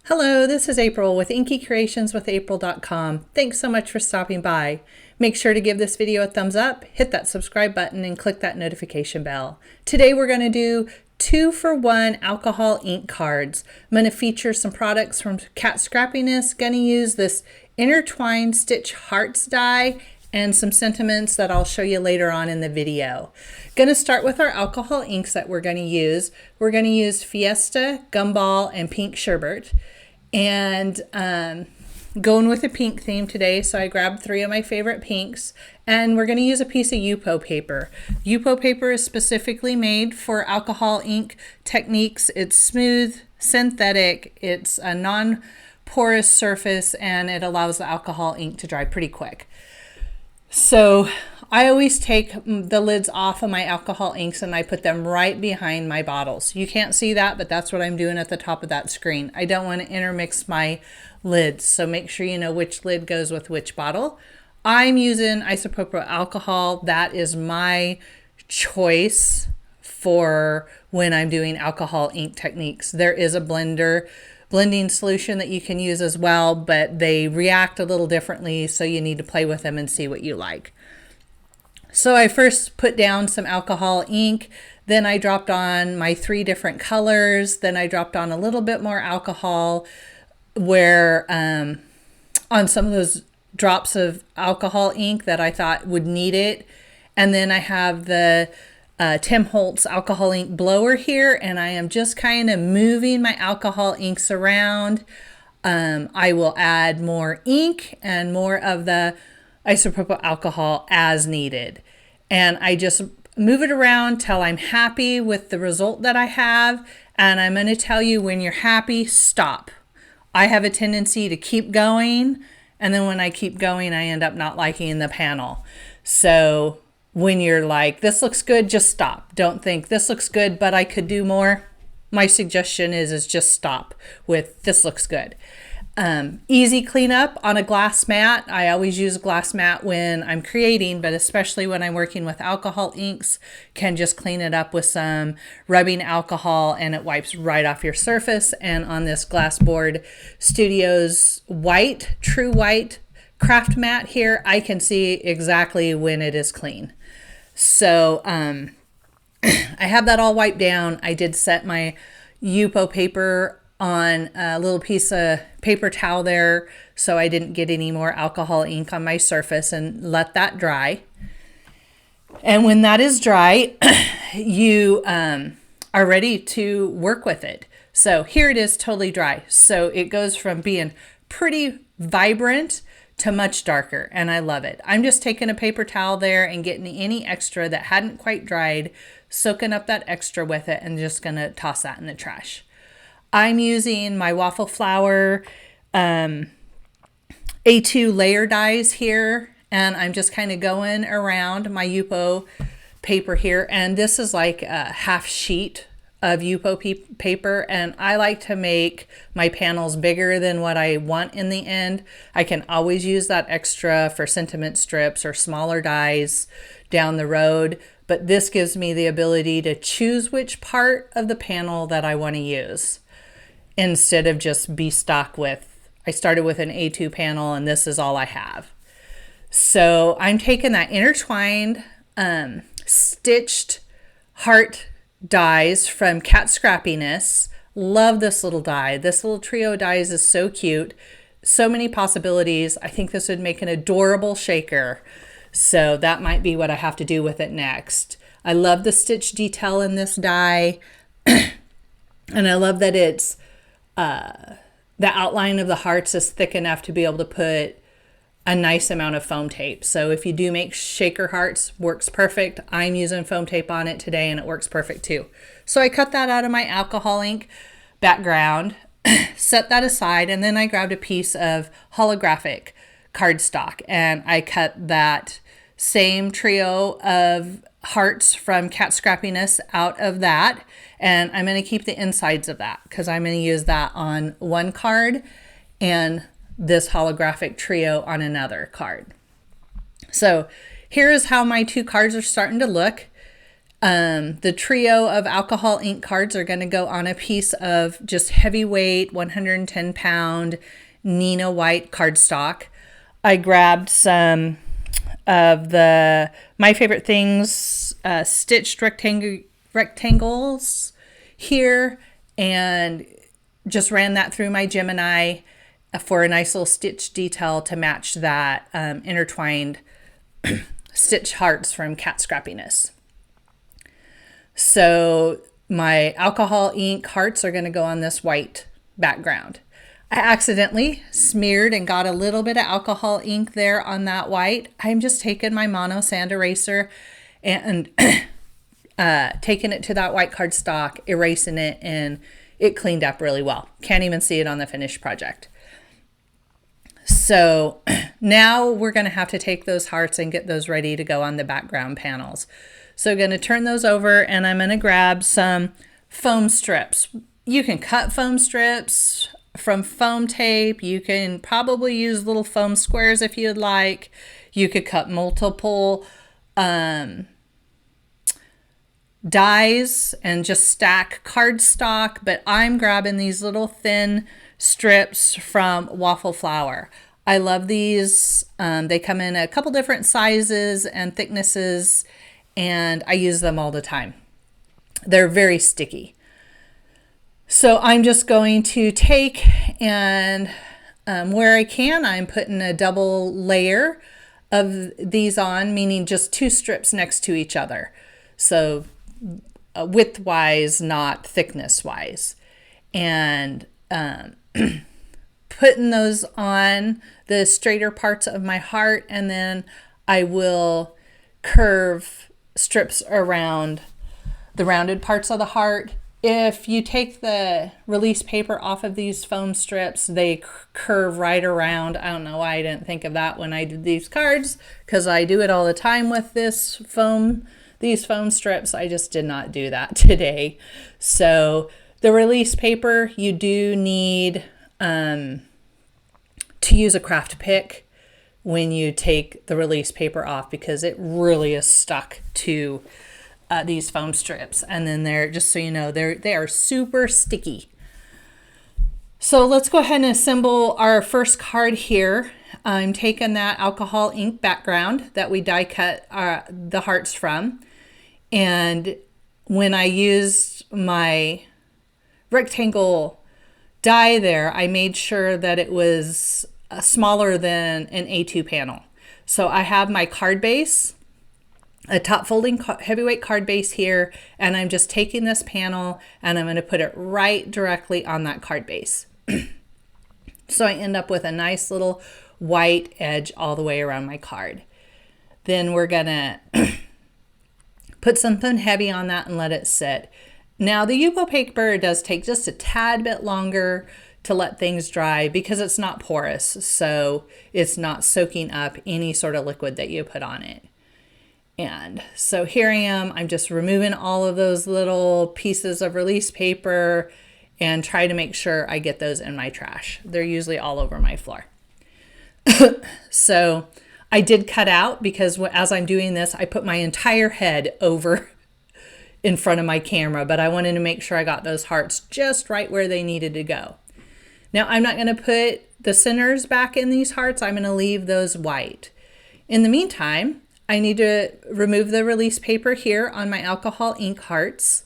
Hello, this is April with inkycreationswithapril.com. Thanks so much for stopping by. Make sure to give this video a thumbs up, hit that subscribe button, and click that notification bell. Today we're going to do 2-for-1 alcohol ink cards. I'm going to feature some products from Scrappiness. Going to use this Intertwined Stitch Hearts die and some sentiments that I'll show you later on in the video. Going to start with our alcohol inks that we're going to use. We're going to use Fiesta, Gumball, and Pink Sherbet. And going with a pink theme today, so I grabbed 3 of my favorite pinks, and we're going to use a piece of Yupo paper. Yupo paper is specifically made for alcohol ink techniques. It's smooth, synthetic, it's a non-porous surface, and it allows the alcohol ink to dry pretty quick. So I always take the lids off of my alcohol inks and I put them right behind my bottles. You can't see that, but that's what I'm doing at the top of that screen. I don't want to intermix my lids, so make sure you know which lid goes with which bottle. I'm using isopropyl alcohol. That is my choice for when I'm doing alcohol ink techniques. There is a blending solution that you can use as well, but they react a little differently, so you need to play with them and see what you like. So I first put down some alcohol ink, then I dropped on my 3 different colors, then I dropped on a little bit more alcohol where on some of those drops of alcohol ink that I thought would need it. And then I have the Tim Holtz alcohol ink blower here, and I am just kind of moving my alcohol inks around. I will add more ink and more of the isopropyl alcohol as needed. And I just move it around till I'm happy with the result that I have. And I'm going to tell you, when you're happy, stop. I have a tendency to keep going, and then when I keep going, I end up not liking the panel. So when you're like, this looks good, just stop. Don't think this looks good, but I could do more. My suggestion is just stop with this looks good. Easy cleanup on a glass mat. I always use a glass mat when I'm creating, but especially when I'm working with alcohol inks, can just clean it up with some rubbing alcohol and it wipes right off your surface. And on this Glassboard Studios white, true white craft mat here, I can see exactly when it is clean. So I have that all wiped down. I did set my Yupo paper on a little piece of paper towel there so I didn't get any more alcohol ink on my surface, and let that dry. And when that is dry, you are ready to work with it. So here it is, totally dry. So it goes from being pretty vibrant to much darker, and I love it. I'm just taking a paper towel there and getting any extra that hadn't quite dried, soaking up that extra with it, and just gonna toss that in the trash. I'm using my Waffle Flower A2 layer dies here, and I'm just kind of going around my Yupo paper here, and this is like a half sheet of Yupo paper, and I like to make my panels bigger than what I want in the end. I can always use that extra for sentiment strips or smaller dies down the road, but this gives me the ability to choose which part of the panel that I want to use, instead of just be stuck with, I started with an A2 panel and this is all I have. So I'm taking that Intertwined stitched heart dies from Scrappiness. Love this little die. This little trio of dies is so cute. So many possibilities. I think this would make an adorable shaker. So that might be what I have to do with it next. I love the stitch detail in this die. And I love that it's the outline of the hearts is thick enough to be able to put a nice amount of foam tape. So if you do make shaker hearts, works perfect. I'm using foam tape on it today and it works perfect too. So I cut that out of my alcohol ink background, set that aside, and then I grabbed a piece of holographic cardstock and I cut that same trio of hearts from Scrappiness out of that, and I'm going to keep the insides of that because I'm going to use that on one card and this holographic trio on another card. So here is how my 2 cards are starting to look. The trio of alcohol ink cards are going to go on a piece of just heavyweight 110-pound Neenah white cardstock. I grabbed some of the My Favorite Things stitched rectangles here and just ran that through my Gemini for a nice little stitch detail to match that intertwined stitch hearts from Cat Scrappiness. So my alcohol ink hearts are going to go on this white background. I accidentally smeared and got a little bit of alcohol ink there on that white. I'm just taking my mono sand eraser and taking it to that white cardstock, erasing it, and it cleaned up really well. Can't even see it on the finished project. So now we're going to have to take those hearts and get those ready to go on the background panels. So I'm going to turn those over and I'm going to grab some foam strips. You can cut foam strips from foam tape. You can probably use little foam squares if you'd like. You could cut multiple dies and just stack cardstock, but I'm grabbing these little thin strips from Waffle flour. I love these. They come in a couple different sizes and thicknesses, and I use them all the time. They're very sticky. So I'm just going to take and where I can, I'm putting a double layer of these on, meaning just two strips next to each other. So width-wise, not thickness-wise. And putting those on the straighter parts of my heart, and then I will curve strips around the rounded parts of the heart. If you take the release paper off of these foam strips, they curve right around. I don't know why I didn't think of that when I did these cards, because I do it all the time with these foam strips. I just did not do that today. So the release paper, you do need to use a craft pick when you take the release paper off, because it really is stuck to these foam strips. And then they're, just so you know, they are super sticky. So let's go ahead and assemble our first card here. I'm taking that alcohol ink background that we die cut the hearts from. And when I used my rectangle die there, I made sure that it was smaller than an A2 panel. So I have my card base, a top folding heavyweight card base here, and I'm just taking this panel and I'm going to put it right directly on that card base. So I end up with a nice little white edge all the way around my card. Then we're going to put something heavy on that and let it sit. Now the Yupo paper does take just a tad bit longer to let things dry because it's not porous, so it's not soaking up any sort of liquid that you put on it. And so here I am, I'm just removing all of those little pieces of release paper and try to make sure I get those in my trash. They're usually all over my floor. So I did cut out, because as I'm doing this, I put my entire head over in front of my camera, but I wanted to make sure I got those hearts just right where they needed to go. Now I'm not going to put the centers back in these hearts. I'm going to leave those white. In the meantime, I need to remove the release paper here on my alcohol ink hearts.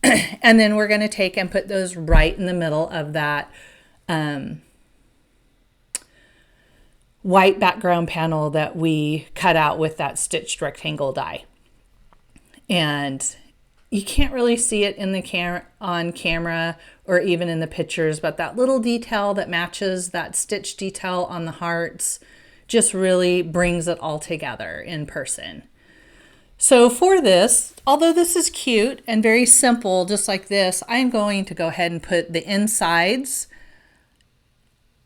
And then we're going to take and put those right in the middle of that white background panel that we cut out with that stitched rectangle die. And you can't really see it in the on camera or even in the pictures, but that little detail that matches that stitch detail on the hearts just really brings it all together in person. So for this, although this is cute and very simple, just like this, I'm going to go ahead and put the insides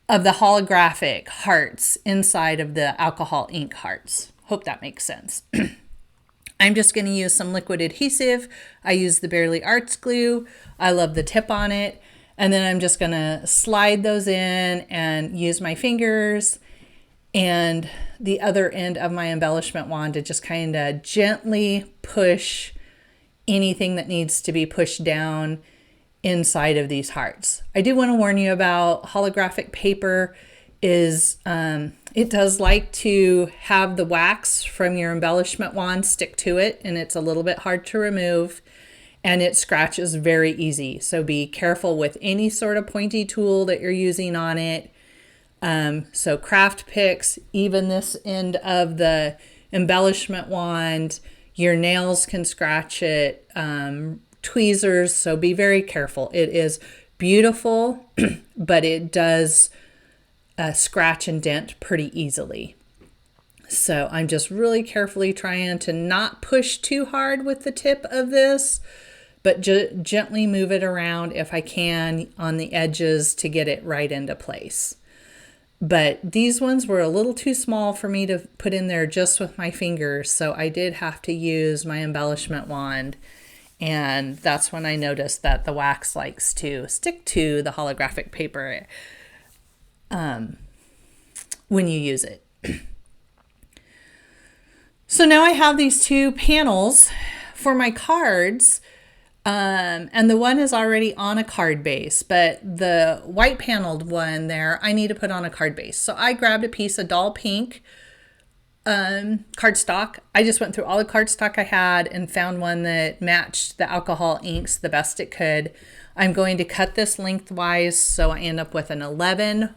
of the holographic hearts inside of the alcohol ink hearts. Hope that makes sense. I'm just going to use some liquid adhesive. I use the Barely Arts glue. I love the tip on it. And then I'm just going to slide those in and use my fingers and the other end of my embellishment wand to just kind of gently push anything that needs to be pushed down inside of these hearts. I do want to warn you about holographic paper is it does like to have the wax from your embellishment wand stick to it, and it's a little bit hard to remove, and it scratches very easy. So be careful with any sort of pointy tool that you're using on it. So craft picks, even this end of the embellishment wand, your nails can scratch it, tweezers, so be very careful. It is beautiful, but it does scratch and dent pretty easily. So I'm just really carefully trying to not push too hard with the tip of this, but gently move it around if I can on the edges to get it right into place. But these ones were a little too small for me to put in there just with my fingers, so I did have to use my embellishment wand, and that's when I noticed that the wax likes to stick to the holographic paper when you use it. So now I have these two panels for my cards, and the one is already on a card base, but the white paneled one there, I need to put on a card base. So I grabbed a piece of dull pink cardstock. I just went through all the cardstock I had and found one that matched the alcohol inks the best it could. I'm going to cut this lengthwise, so I end up with an 11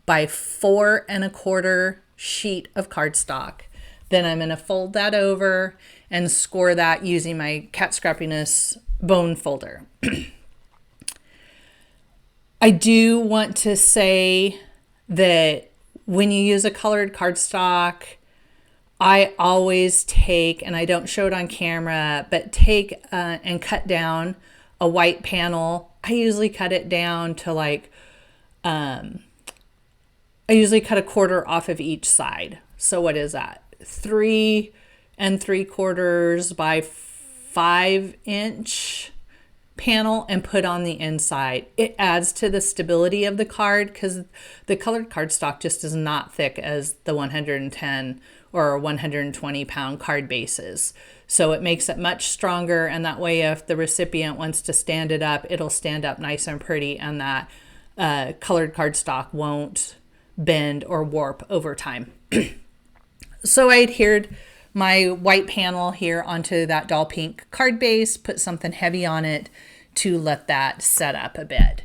by 4 1/4 sheet of cardstock. Then I'm going to fold that over and score that using my Cat Scrappiness bone folder. I do want to say that when you use a colored cardstock, I always take, and I don't show it on camera, but take and cut down a white panel. I usually cut it down to like, I usually cut 1/4 off of each side. So what is that? 3 3/4 by 5-inch panel and put on the inside. It adds to the stability of the card because the colored cardstock just is not thick as the 110 or 120 pound card bases. So it makes it much stronger, and that way if the recipient wants to stand it up, it'll stand up nice and pretty, and that colored cardstock won't bend or warp over time. So I adhered my white panel here onto that dull pink card base, put something heavy on it to let that set up a bit.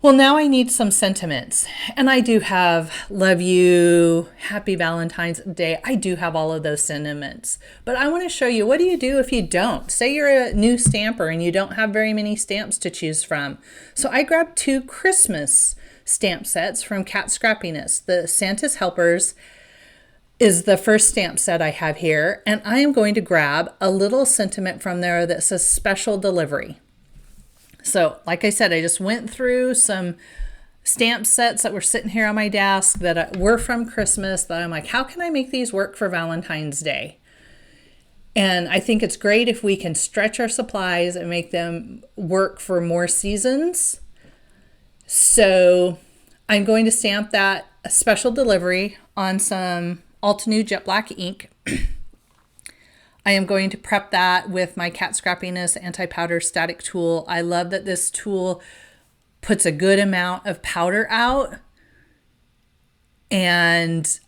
Well, now I need some sentiments, and I do have love you, happy Valentine's Day. I do have all of those sentiments, but I want to show you, what do you do if you don't? Say you're a new stamper and you don't have very many stamps to choose from. So I grabbed 2 Christmas stamp sets from Cat Scrappiness. The Santa's Helpers is the first stamp set I have here, and I am going to grab a little sentiment from there that says special delivery. So like I said, I just went through some stamp sets that were sitting here on my desk that were from Christmas that I'm like, how can I make these work for Valentine's Day? And I think it's great if we can stretch our supplies and make them work for more seasons. So I'm going to stamp that special delivery on some Altenew Jet Black ink. I am going to prep that with my Cat Scrappiness anti-powder static tool. I love that this tool puts a good amount of powder out, and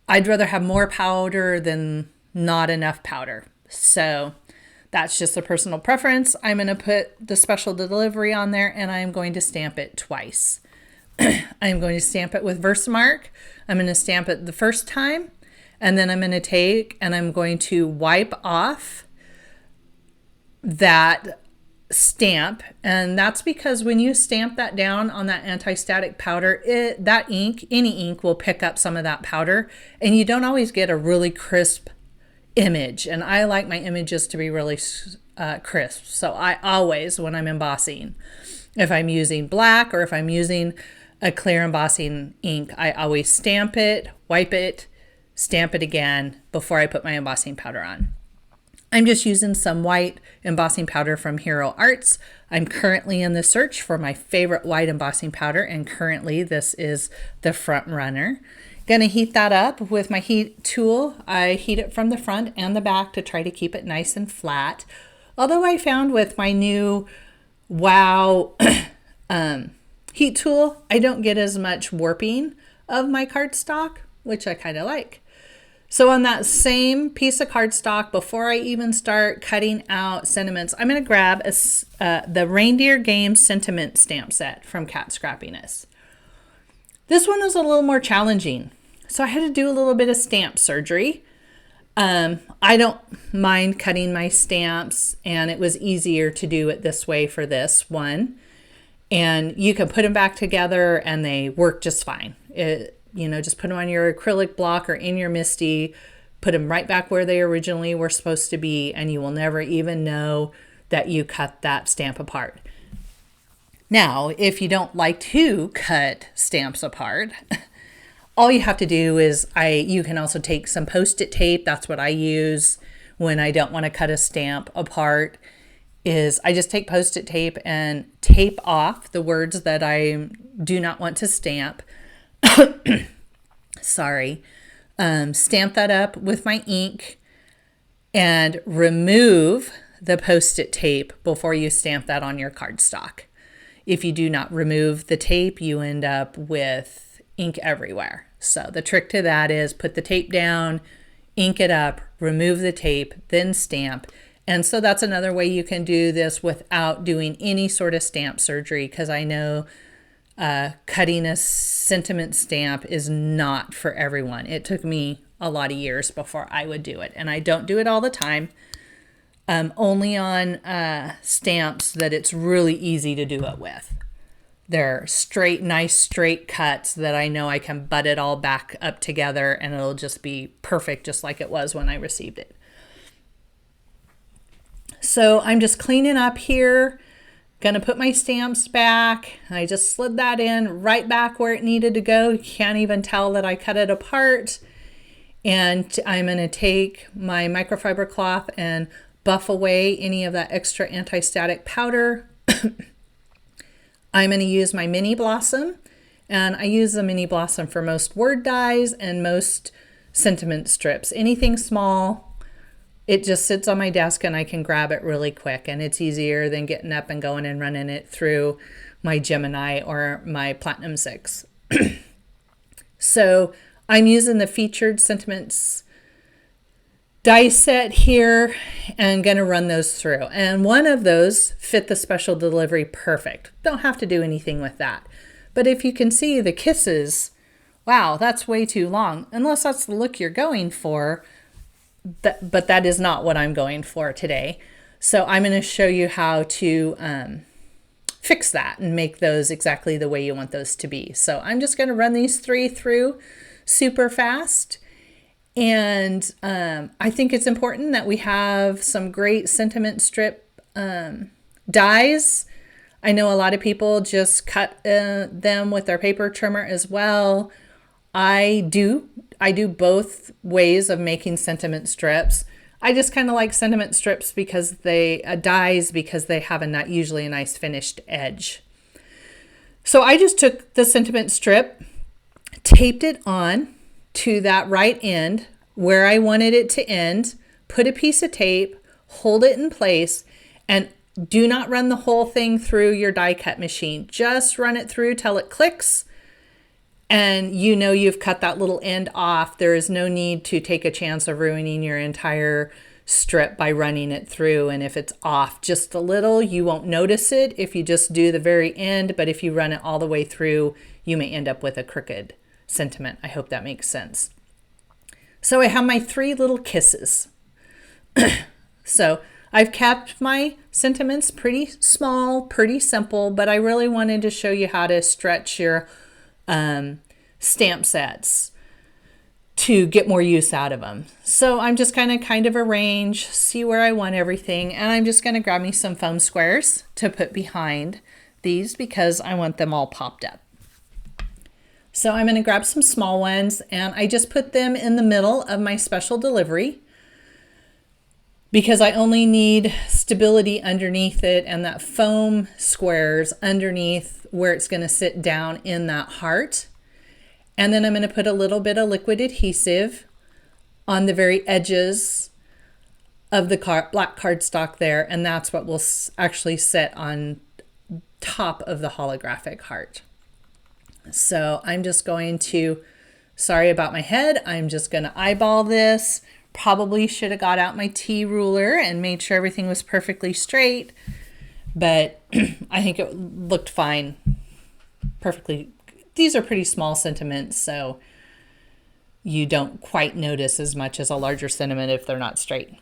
I'd rather have more powder than not enough powder. So that's just a personal preference. I'm going to put the special delivery on there, and I'm going to stamp it twice. I'm going to stamp it with Versamark. I'm going to stamp it the first time, and then I'm going to take and I'm going to wipe off that stamp. And that's because when you stamp that down on that anti-static powder, that ink, any ink, will pick up some of that powder, and you don't always get a really crisp image. And I like my images to be really crisp. So I always, when I'm embossing, if I'm using black or if I'm using a clear embossing ink, I always stamp it, wipe it, stamp it again before I put my embossing powder on. I'm just using some white embossing powder from Hero Arts. I'm currently in the search for my favorite white embossing powder, and currently this is the front runner. Gonna heat that up with my heat tool. I heat it from the front and the back to try to keep it nice and flat. Although I found with my new Wow heat tool, I don't get as much warping of my cardstock, which I kind of like. So on that same piece of cardstock, before I even start cutting out sentiments, I'm going to grab the Reindeer Games sentiment stamp set from Cat Scrappiness. This one was a little more challenging, so I had to do a little bit of stamp surgery. I don't mind cutting my stamps, and it was easier to do it this way for this one. And you can put them back together and they work just fine. Just put them on your acrylic block or in your MISTI, put them right back where they originally were supposed to be, and you will never even know that you cut that stamp apart. Now, if you don't like to cut stamps apart, all you have to do is you can also take some Post-it tape. That's what I use when I don't want to cut a stamp apart, is I just take Post-it tape and tape off the words that I do not want to stamp. Sorry. Stamp that up with my ink and remove the Post-it tape before you stamp that on your cardstock. If you do not remove the tape, you end up with ink everywhere. So the trick to that is put the tape down, ink it up, remove the tape, then stamp. And so that's another way you can do this without doing any sort of stamp surgery, because I know cutting a sentiment stamp is not for everyone. It took me a lot of years before I would do it, and I don't do it all the time. Only on stamps that it's really easy to do it with. They're straight, nice straight cuts that I know I can butt it all back up together and it'll just be perfect, just like it was when I received it. So I'm just cleaning up here, gonna put my stamps back. I just slid that in right back where it needed to go. You can't even tell that I cut it apart. And I'm gonna take my microfiber cloth and buff away any of that extra anti-static powder. I'm going to use my mini blossom, and I use the mini blossom for most word dies and most sentiment strips. Anything small, it just sits on my desk and I can grab it really quick, and it's easier than getting up and going and running it through my Gemini or my Platinum 6. So I'm using the featured sentiments die set here and going to run those through. And one of those fit the special delivery perfect. Don't have to do anything with that. But if you can see the kisses, wow, that's way too long. Unless that's the look you're going for. But that is not what I'm going for today. So I'm going to show you how to fix that and make those exactly the way you want those to be. So I'm just going to run these 3 through super fast. And I think it's important that we have some great sentiment strip dies. I know a lot of people just cut them with their paper trimmer as well. I do both ways of making sentiment strips. I just kind of like sentiment strips because they dies because they have usually a nice finished edge. So I just took the sentiment strip, taped it on to that right end where I wanted it to end, put a piece of tape, hold it in place, and do not run the whole thing through your die cut machine. Just run it through till it clicks and you know you've cut that little end off. There is no need to take a chance of ruining your entire strip by running it through. And if it's off just a little, you won't notice it if you just do the very end, but if you run it all the way through, you may end up with a crooked sentiment. I hope that makes sense. So I have my 3 little kisses. So I've kept my sentiments pretty small, pretty simple, but I really wanted to show you how to stretch your stamp sets to get more use out of them. So I'm just going to kind of arrange, see where I want everything, and I'm just going to grab me some foam squares to put behind these because I want them all popped up. So I'm going to grab some small ones and I just put them in the middle of my special delivery because I only need stability underneath it and that foam squares underneath where it's going to sit down in that heart. And then I'm going to put a little bit of liquid adhesive on the very edges of the black cardstock there. And that's what will actually sit on top of the holographic heart. So I'm just going to, sorry about my head, I'm just going to eyeball this. Probably should have got out my T ruler and made sure everything was perfectly straight, but I think it looked fine. Perfectly. These are pretty small sentiments, so you don't quite notice as much as a larger sentiment if they're not straight.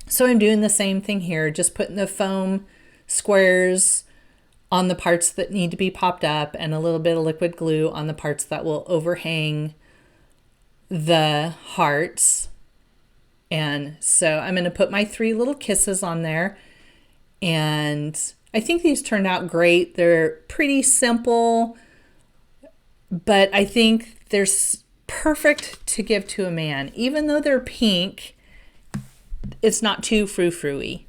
So I'm doing the same thing here, just putting the foam squares on the parts that need to be popped up and a little bit of liquid glue on the parts that will overhang the hearts. And so I'm going to put my 3 little kisses on there. And I think these turned out great. They're pretty simple, but I think they're perfect to give to a man. Even though they're pink, it's not too frou-frou-y.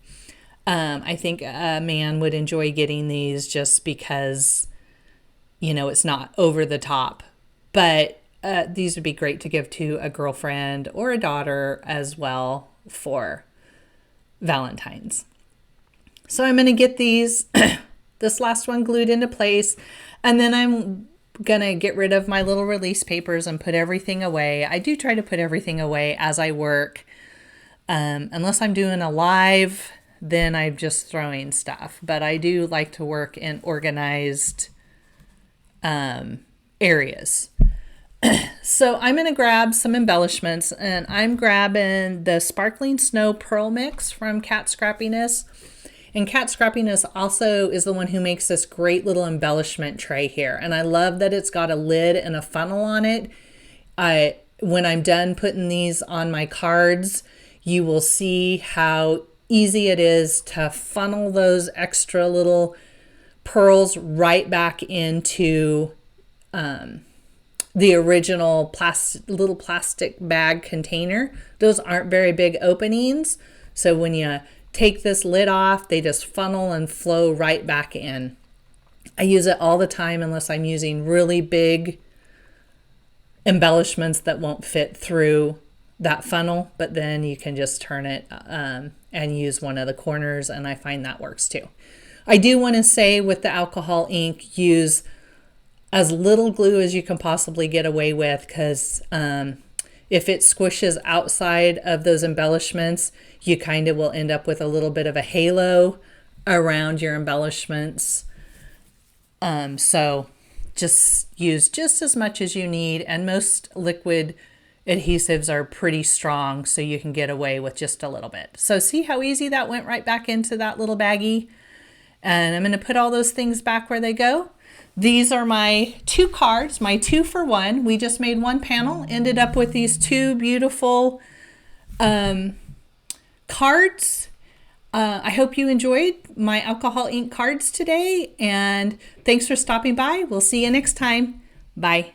I think a man would enjoy getting these just because, you know, it's not over the top. But these would be great to give to a girlfriend or a daughter as well for Valentine's. So I'm going to get these, this last one glued into place, and then I'm going to get rid of my little release papers and put everything away. I do try to put everything away as I work. Unless I'm doing a live, then I'm just throwing stuff. But I do like to work in organized areas. So I'm going to grab some embellishments, and I'm grabbing the Sparkling Snow Pearl Mix from Cat Scrappiness. And Cat Scrappiness also is the one who makes this great little embellishment tray here. And I love that it's got a lid and a funnel on it. When I'm done putting these on my cards, you will see how easy it is to funnel those extra little pearls right back into the original little plastic bag container. Those aren't very big openings. So when you take this lid off, they just funnel and flow right back in. I use it all the time unless I'm using really big embellishments that won't fit through that funnel, but then you can just turn it and use one of the corners, and I find that works too. I do want to say with the alcohol ink, use as little glue as you can possibly get away with, because if it squishes outside of those embellishments, you kind of will end up with a little bit of a halo around your embellishments. So just use just as much as you need, and most liquid adhesives are pretty strong, so you can get away with just a little bit. So see how easy that went right back into that little baggie? And I'm going to put all those things back where they go. These are my 2 cards, my 2 for 1. We just made 1 panel, ended up with these 2 beautiful cards. I hope you enjoyed my alcohol ink cards today, and thanks for stopping by. We'll see you next time. Bye.